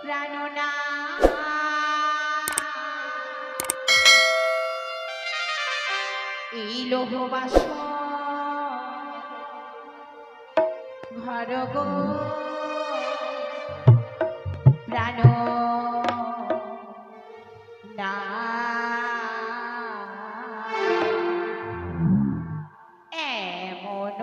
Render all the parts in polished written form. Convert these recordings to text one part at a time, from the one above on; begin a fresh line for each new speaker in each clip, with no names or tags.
প্রাণনা এই লোহবাস ঘর গো প্রাণ না এমন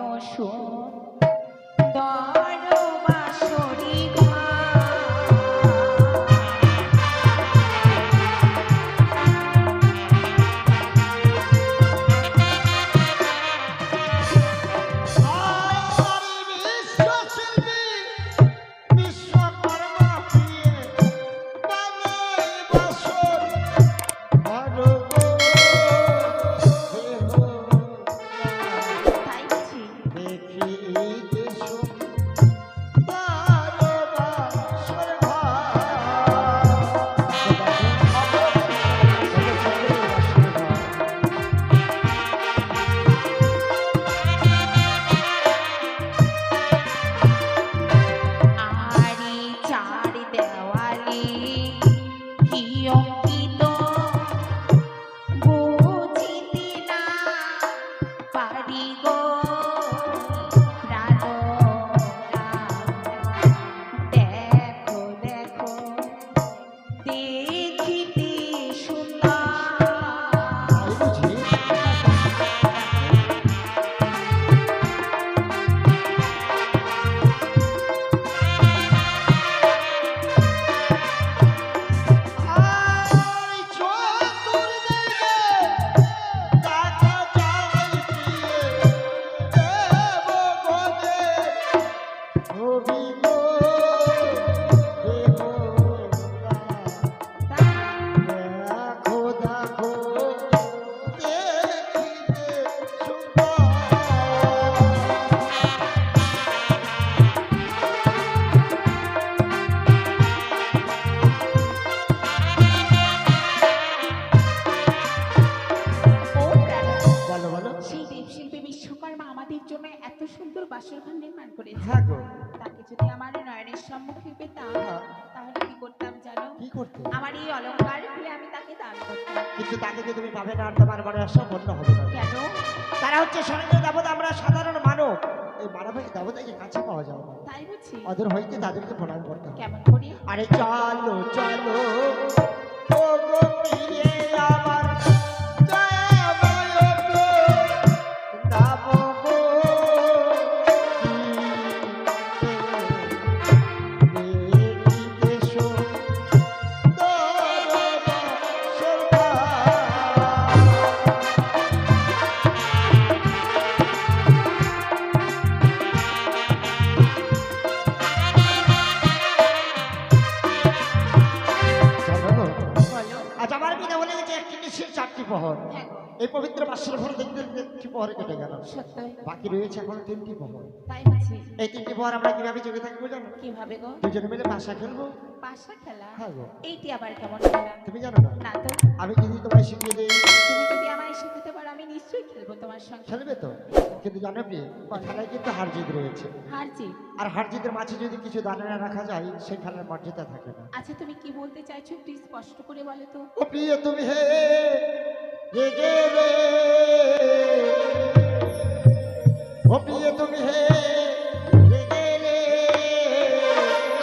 সুন্দর বাসরি তাকে যদি আমার নয়নের সম্মুখে পেতাম তাহলে কি করতাম জানো?
কি করতে?
আমার এই অলংকার খুলে আমি তাকে দান করতাম।
কিন্তু তাকে যদি তুমি পাবে না, তোমার মনে অসম্পূর্ণ হবে না।
কেন?
তারা হচ্ছে স্বর্গের দেবতা, আমরা সাধারণ মানব। এই মানবিক দেবতাকে কাছে পাওয়া যাবে না।
তাই বুঝি?
ওদের হইতে তাদেরকে প্রণাম করতে হবে।
কেমন করি?
আরে চলো চলো ও গো প্রিয়ে আমার এই পবিত্র মাসের ভোর দেখতে একটি পহরে কেটে গেল। বাকি রয়েছে এখন 3টি পহর।
তাই বুঝি?
এই 3টি পহর আমরা কিভাবে জেগে থাকবো জানো?
কিভাবে গো?
দুজনে মিলে পাশা খেলবো।
পাশা খেলা?
হ্যাঁ গো।
এইটি আবার কেমন খেলা?
তুমি জানো না?
না তো।
আমি যদি তোমায় শিখিয়ে দিই,
তুমি যদি আমায় শিখাতে পারো আমি নিশ্চয়ই খেলবো তোমার সঙ্গে।
খেলবে তো? কিন্তু জানো কি, খেলায় কিন্তু হার জিত রয়েছে।
হার জিত? আর
হার জিতের মাঝে যদি কিছু দানা না রাখা যায়, সেই খেলার মর্যাদা থাকে না।
আচ্ছা তুমি কি বলতে চাইছো একটু স্পষ্ট করে বলো তো।
ও প্রিয় তুমি হে গে রে, ও প্রিয় তুমি হে গে রে,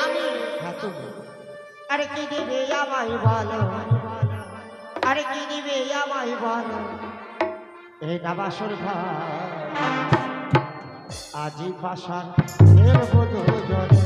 আমি হ্যাঁ তুমি। আরে কি দিবে আমায় বলো, আরে কি দিবে আমায় বলো, এই নাবাসর ঘর আজি পাশান এর বধূ জনে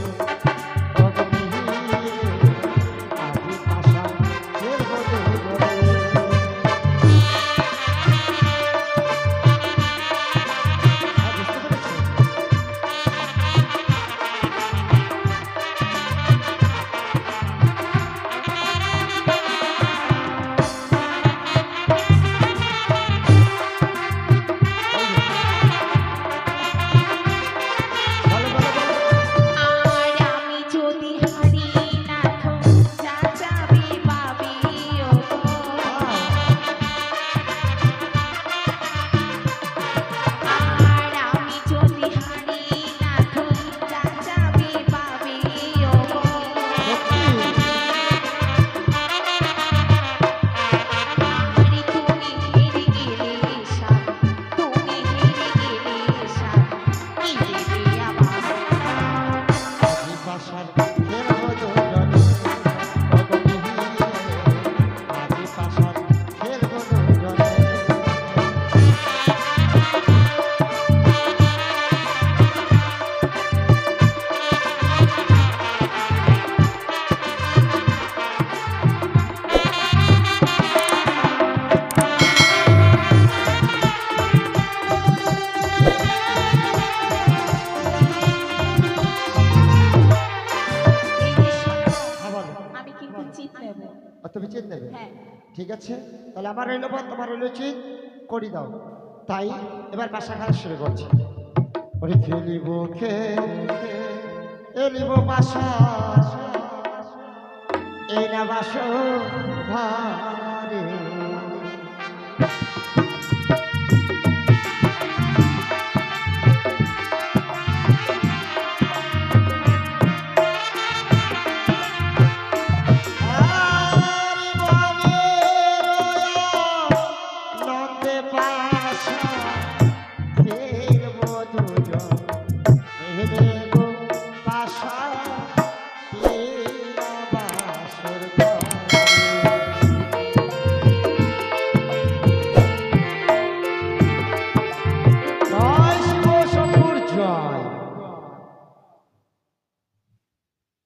পাশার খেলবো দুজনে ওগো মিহিরে আজি পাশার খেলবো দুজনে
এই যে শোনো,
হ্যাঁ বলো
আমি কিন্তু চিত নেব।
তুমি চিত নেবে
হ্যাঁ,
ঠিক আছে তাহলে আমার রইল পথ তোমার রইল চিত করি দাও তাই এবার বাসা খেলা শুরু করছি ওরে খেলিব খেলিব বাসা এই না বাস ঘরে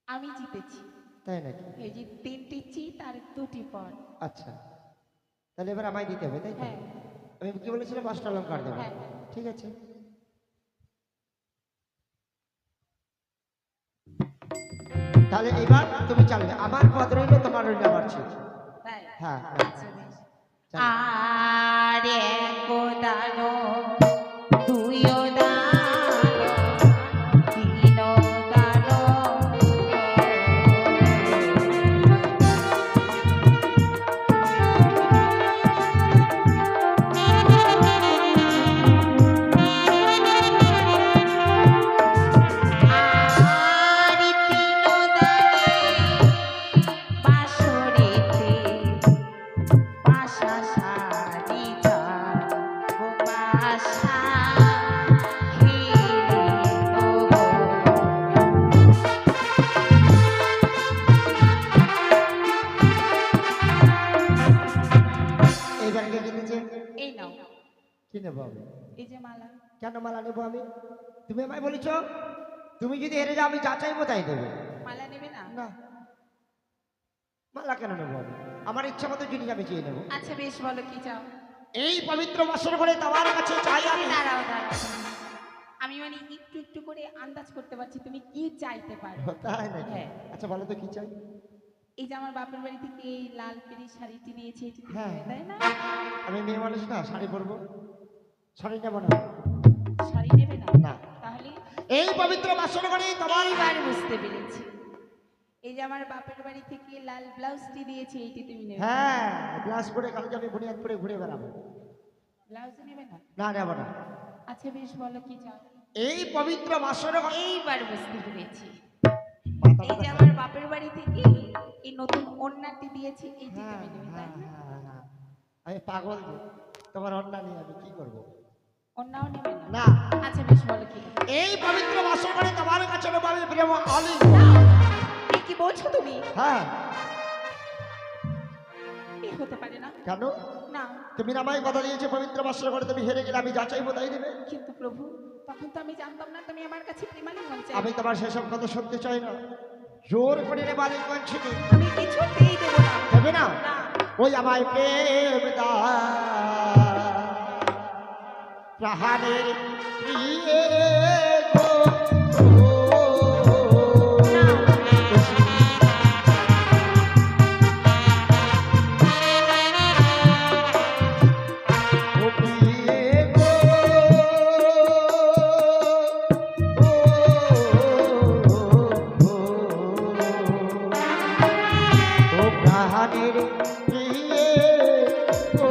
আমি জিতেছি।
তাই নাকি
এই যে 3টি চিত আর 2টি পদ।
আচ্ছা তাহলে এবার আমায় দিতে হবে তাই তো
হ্যাঁ,
আমি কি বলেছিলাম 5টা অলঙ্কার দেবো
হ্যাঁ।
ঠিক আছে তাহলে এবার তুমি চালবে আমার পদ রইল তোমার রইল আমার ছিল
তাই?
হ্যাঁ
আচ্ছা, বেশ।
চালো।
আর এক দানো, দুইও দানো, তিনও দানো। আর তিনও দানে বাঁশরেতে পাশা সারিতা গো পাশা খেলিল গো।
এইবার কে কিনেছে
এই নাও,
কি নেবো আমি
এই যে মালা।
কেন মালা নেবো আমি তুমি আমায় বলেছ তুমি যদি হেরে যাও আমি যা চাইবো তাই দেবে
মালা নেবে না?
না মালা কেন নেবো আমি আমার ইচ্ছা মতো জিনিস আমি চেয়ে নেবো
আচ্ছা, বেশ, বলো কি চাও।
এই পবিত্র বাসর ঘরে তোমার কাছে চাই আমি
দাঁড়াও, দাঁড়াও। আমি মানে একটু একটু করে আন্দাজ করতে পারছি তুমি কি চাইতে পারো।
তাই নাকি
হ্যাঁ।
আচ্ছা বলো তো কি চাই
এই যে আমার বাপের বাড়ি থেকে এই লাল পেরি শাড়িটি নিয়েছি, এটি তুমি
হ্যাঁ।
নেবে, তাই না?
আমি মেয়ে মানুষ না শাড়ি পরবো শাড়ি নেবো না
শাড়ি নেবে না?
না।
তাহলে
এই পবিত্র বাসর ঘরে তোমার
এইবার বুঝতে পেরেছি। এই যে আমার বাপের বাড়ি থেকে লাল ব্লাউজটি দিয়েছি, এইটি তুমি নেবে।
হ্যাঁ গ্লাস পরে কালকে আমি বুনিয়াদপুরে ঘুরে বেড়াবো
ব্লাউজ নেবে না?
না নেবো না
আচ্ছা, বেশ, বলো কি চাও।
এই পবিত্র বাসর ঘরে
এইবার বুঝতে পেরেছি।
মাথা
এই যে
ব্যথা-
আমার বাপের বাড়ি থেকে এই নতুন ওড়নাটি দিয়েছি, এইটি
হ্যাঁ,
তুমি নেবে, তাই না?
হ্যাঁ। আমি পাগল যে তোমার অন্যা নিয়ে আমি কি করবো
ওড়নাও নেবে না?
না
আচ্ছা, বেশ, বলো কি নেবে।
এই পবিত্র বাসর ঘরে তোমার কাছে নেবো আমি প্রেম আলি
এই কি বলছো তুমি?
হ্যাঁ
এই হতে পারে না।
কেন
না,
তুমি না আমায় কথা দিয়েছো পবিত্র বাসর ঘরে তুমি হেরে গেলে আমি যা চাইবো তাই দেবে
কিন্তু প্রভু, তখন তো আমি জানতাম না তুমি আমার কাছে প্রেমালিঙ্গন চাই।
আমি তোমার সেসব কথা শুনতে চাই না জোর করে রে বালি করছি
আমি কিছুতেই দেবো না।
দেবে না
না,
ওই আমায় প্রেম দা প্রাণের প্রিয়ে গো
না।
ও প্রিয়ে গো ও প্রাণের প্রিয়ে গো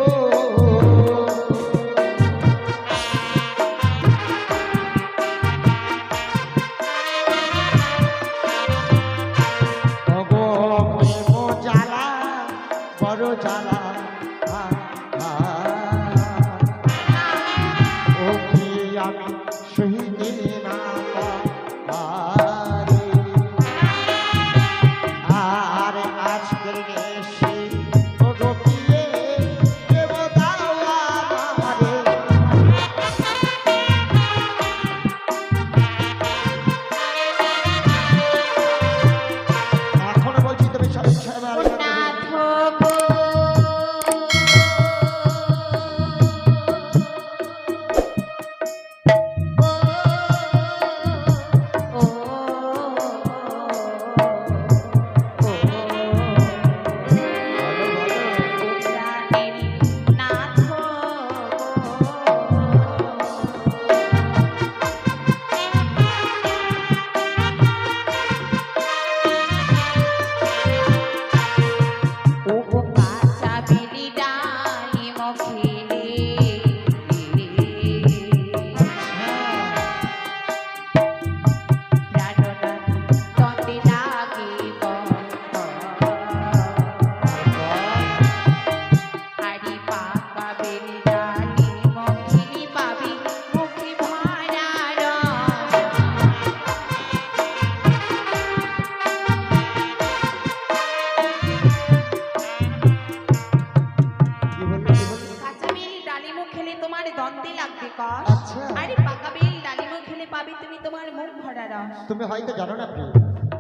হয়তো জানো না প্রিয়,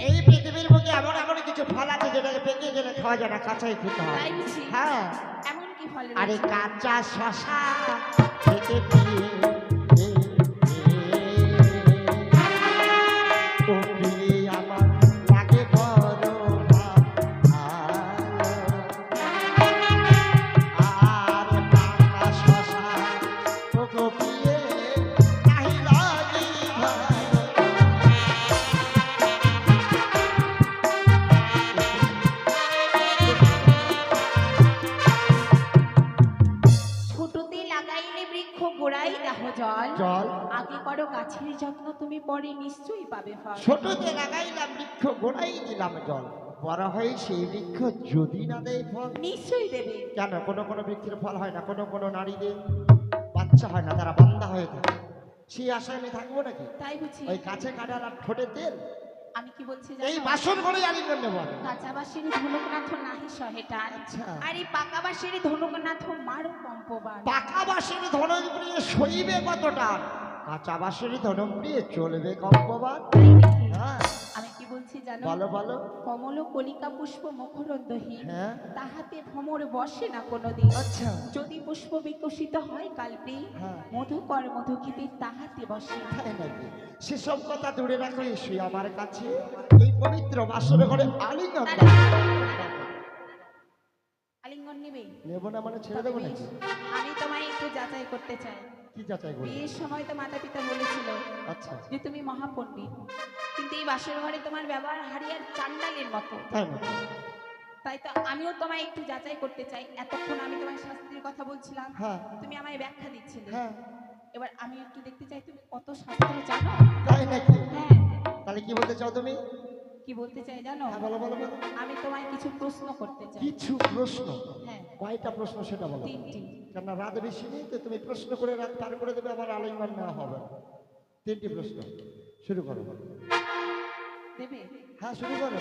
এই পৃথিবীর বুকে এমন এমন কিছু ফল আছে যেটাকে পেকে গেলে খাওয়া যায় না, কাঁচাই খেতে হয়।
তাই বুঝি?
হ্যাঁ,
এমন কি ফল
আরে
রয়েছে?
কাঁচা শশা খেতে প্রিয়ে ও প্রিয়ে আমার লাগে বড় ভালো। আর পাকা শশা ও গো প্রিয়ে নাহি লাগে ভালো।
ছোটতে লাগাইলে বৃক্ষ গোড়াই দাহ জল,
জল
আগে করো গাছের যত্ন, তুমি পরে নিশ্চয়ই পাবে ফল।
ছোটতে লাগাইলাম বৃক্ষ, গোড়াই দিলাম জল, বড় হয়ে সেই বৃক্ষ যদি না দেয় ফল।
নিশ্চয়ই দেবে।
কেন? কোনো কোনো বৃক্ষের ফল হয় না, কোনো কোনো নারীদের বাচ্চা হয় না, তারা বান্দা হয়ে থাকে। সেই আশায় আমি থাকবো নাকি?
তাই বুঝি?
ওই কাছে কাটার আর ঠোঁটে তেল,
আমি কি বলছি
এই
জানো?
বাসন করে আলিঙ্গন নেবো আমি।
কাঁচা বাঁশের ধনুকনাথ নাহি সহেটান,
আচ্ছা।
আর এই পাকা বাঁশের ধনুকনাথ মারো কম্পবান।
পাকা বাঁশের ধনম প্রিয়ে সইবে কতটা, কাঁচা বাঁশের ধনম প্রিয়ে চলবে কম্পবাদ।
তাই নাকি?
হ্যাঁ,
আমি কি বলছি জানো?
বলো বলো।
কমল কলিকা পুষ্প মকরন্দহীন,
হ্যাঁ,
তাহাতে ভ্রমর বসে না কোনোদিন।
আচ্ছা।
যদি পুষ্প বিকশিত হয় কালটি,
হ্যাঁ।
মধুকর মধুকিতে তাহাতে বসে।
তাই নাকি? সেসব কথা দূরে রাখো, এসে আমার কাছে এই পবিত্র বাসর ঘরে আলিঙ্গন দাও।
আলিঙ্গন নিবে?
নেবো না মানে ছেড়ে দেবো নাকি?
আমি তোমায় একটু যাচাই করতে চাই।
কি যাচাই করবো?
বিয়ের সময় তো মাতা পিতা বলেছিল
আচ্ছা,
যে তুমি মহাপণ্ডিত, কিন্তু এই বাসর ঘরে তোমার ব্যবহার হারিয়ার চান্ডালের মতো।
তাই নাকি?
তাই তো আমিও তোমায় একটু যাচাই করতে চাই। এতক্ষণ আমি তোমায় শাস্ত্রের কথা বলছিলাম,
হ্যাঁ,
তুমি আমায় ব্যাখ্যা দিচ্ছিলে।
হ্যাঁ,
এবার আমি একটু দেখতে চাই তুমি কত শাস্ত্র জানো।
তাই নাকি?
হ্যাঁ,
তাহলে কি বলতে চাও তুমি?
কি বলতে চাই জানো?
হ্যাঁ, বলো বলো বলো।
আমি তোমায় কিছু প্রশ্ন করতে চাই।
কিছু প্রশ্ন?
হ্যাঁ,
কয়টা প্রশ্ন সেটা বলো।
3টি।
কেন রাত বেশি নেই তো, তুমি প্রশ্ন করে রাত পার করে দেবে, আবার আলিঙ্গন নেওয়া হবে না। 3টি প্রশ্ন, শুরু করো।
দেবে?
হ্যাঁ, শুরু করো।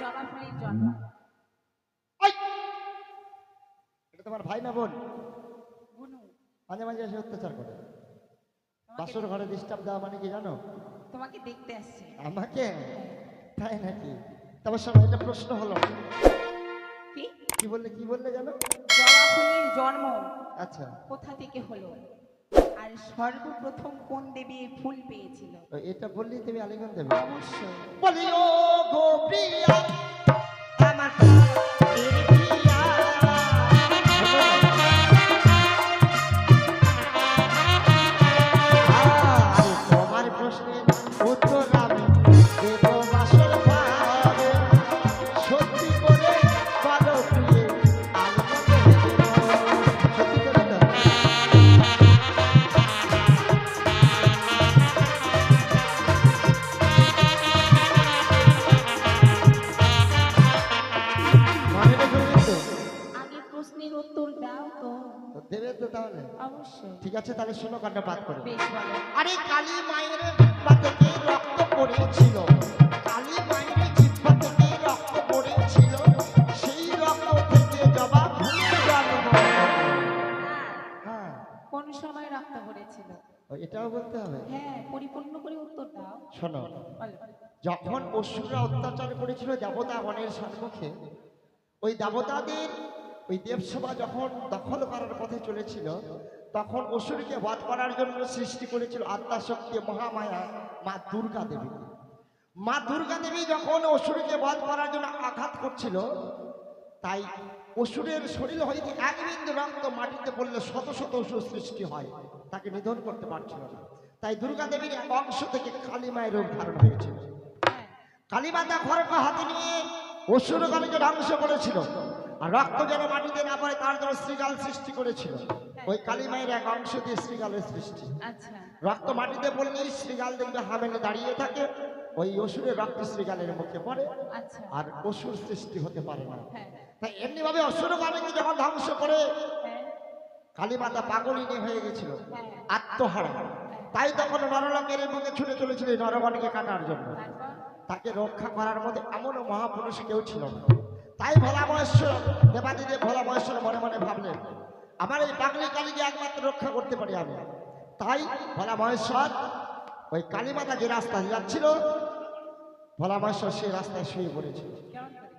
জবা ফুলের জন্ম।
ওই! এটা তোমার ভাই না বোন?
বুনু,
মাঝে মাঝে এসে অত্যাচার করে।
তোমাকে
বাসর ঘরে ডিস্টার্ব দেওয়া মানে কি জানো?
তোমাকে দেখতে আসছে।
আমাকে? তাই নাকি? তবে শোনো, এটা প্রশ্ন হলো।
কি?
কি বললে, কি বললে জানো?
জবা ফুলের জন্ম
আচ্ছা,
কোথা থেকে হলো, আর সর্বপ্রথম কোন দেবী এই ফুল পেয়েছিল?
তো এটা বললেই তুমি আলিঙ্গন দেবে?
অবশ্যই।
বলি ও গো প্রিয়া, আমার প্রাণের প্রিয়া। আরে তোমার প্রশ্নের উত্তর আমি দেব বাসর ঘরে। সত্যি করে বলো প্রিয়ে, আলিঙ্গন দেব। সত্যি করে দাও। মনে রেখো কিন্তু।
আগে প্রশ্নের উত্তর দাও তো।
তো দেবে তো তাহলে?
অবশ্যই।
ঠিক আছে, তাহলে শোনো কান্ডপাত করে।
বেশ বলো।
আরে কালী মায়ের জিহ্বা থেকে রক্ত পড়েছিল, কালী মায়ের জিহ্বা থেকে রক্ত পড়েছিল, সেই রক্ত থেকে জবা ফুলের জন্ম।
হ্যাঁ,
হ্যাঁ,
কোন সময় রক্ত পড়েছিল?
ও, এটাও বলতে হবে।
হ্যাঁ, পরিপূর্ণ করে উত্তর দাও।
শোনো,
বলো।
যখন অসুররা অত্যাচার করেছিল দেবতাগণের সম্মুখে, ওই দেবতাদের ওই দেবসভা যখন দখল করার পথে চলেছিল, তখন অসুরকে বধ করার জন্য সৃষ্টি করেছিল আত্মাশক্তি মহামায়া মা দুর্গা দেবী। মা দুর্গা দেবী যখন অসুরকে বধ করার জন্য আঘাত করছিল, তাই অসুরের শরীর হইতে এক বিন্দু রক্ত মাটিতে পড়লে শত শত অসুর সৃষ্টি হয়, তাকে নিধন করতে পারছিল না। তাই দুর্গা দেবীর এক অংশ থেকে কালী মায়ের রূপ ধারণ হয়েছিল।
হ্যাঁ,
কালীমাতা খড়গ হাতে নিয়ে অসুরগণকে ধ্বংস করেছিল, আর রক্ত যেন মাটিতে না পড়ে তার জন্য শ্রীগাল সৃষ্টি করেছিল। ওই কালী মায়ের এক অংশ দিয়ে শ্রীগালের সৃষ্টি।
আচ্ছা।
রক্ত মাটিতে পড়লেই শ্রীগাল দেখবে হামেলে দাঁড়িয়ে থাকে, ওই অসুরের রক্ত শ্রীগালের মুখে পড়ে,
আচ্ছা।
আর অসুর সৃষ্টি হতে পারে না।
হ্যাঁ,
তাই এমনিভাবে অসুরগণকে যখন ধ্বংস করে
হ্যাঁ,
কালীমাতা পাগলিনী হয়ে গেছিল,
হ্যাঁ।
আত্মহারা। তাই তখন নরলোকের বুকে ছুটে চলেছিল এই নরগণকে কাটার জন্য।
তারপর?
তাকে রক্ষা করার মধ্যে এমন মহাপুরুষ কেউ ছিল না। তাই ভোলা মহেশ্বর, দেবাদিদেব ভোলা মহেশ্বর মনে মনে ভাবলেন, আমার এই পাগলি কালীকে একমাত্র রক্ষা করতে পারি আমি। তাই ভোলা মহেশ্বর ওই কালীমাতা যে রাস্তা যাচ্ছিল, ভোলা মহেশ্বর সেই রাস্তায় শুয়ে পড়েছিল।
কেমন করে?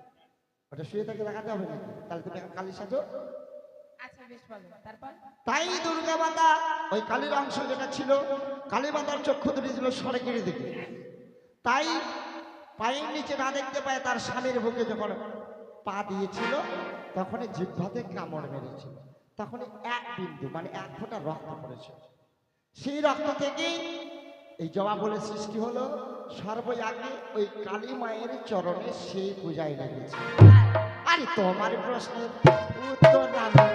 ওটা শুয়ে থেকে দেখাতে হবে নাকি? তাহলে তুমি কালী সাজো।
আচ্ছা বেশ বলো, তারপর?
তাই দুর্গা মাতা ওই কালীর অংশ যেটা ছিল, কালী মাতার চক্ষু দুটি ছিল সরকারি দিকে। তাই পায়ের নিচে না দেখতে পায় তার স্বামীর বুকে যখন পা দিয়েছিল, তখনই জিহ্বাতে কামড় মেরেছিল। তখন এক বিন্দু মানে এক ফোঁটা রক্ত পড়েছিল। সেই রক্ত থেকেই এই জবা বলে সৃষ্টি হলো। সর্বই আগে ওই কালী মায়ের চরণে সেই পূজায় লেগেছে। আরে তোমার প্রশ্নের উত্তর আমি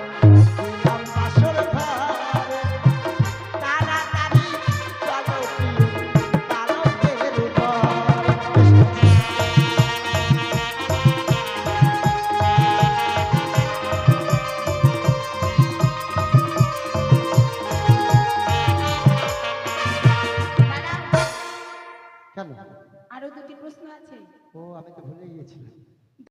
দিলাম বাসর ঘরে। তাড়াতাড়ি চলো প্রিয়, পালকের উপর।
দাঁড়াও,
কেন?
আরো দুটি প্রশ্ন আছে।
ও আমি তো ভুলে গিয়েছিলাম।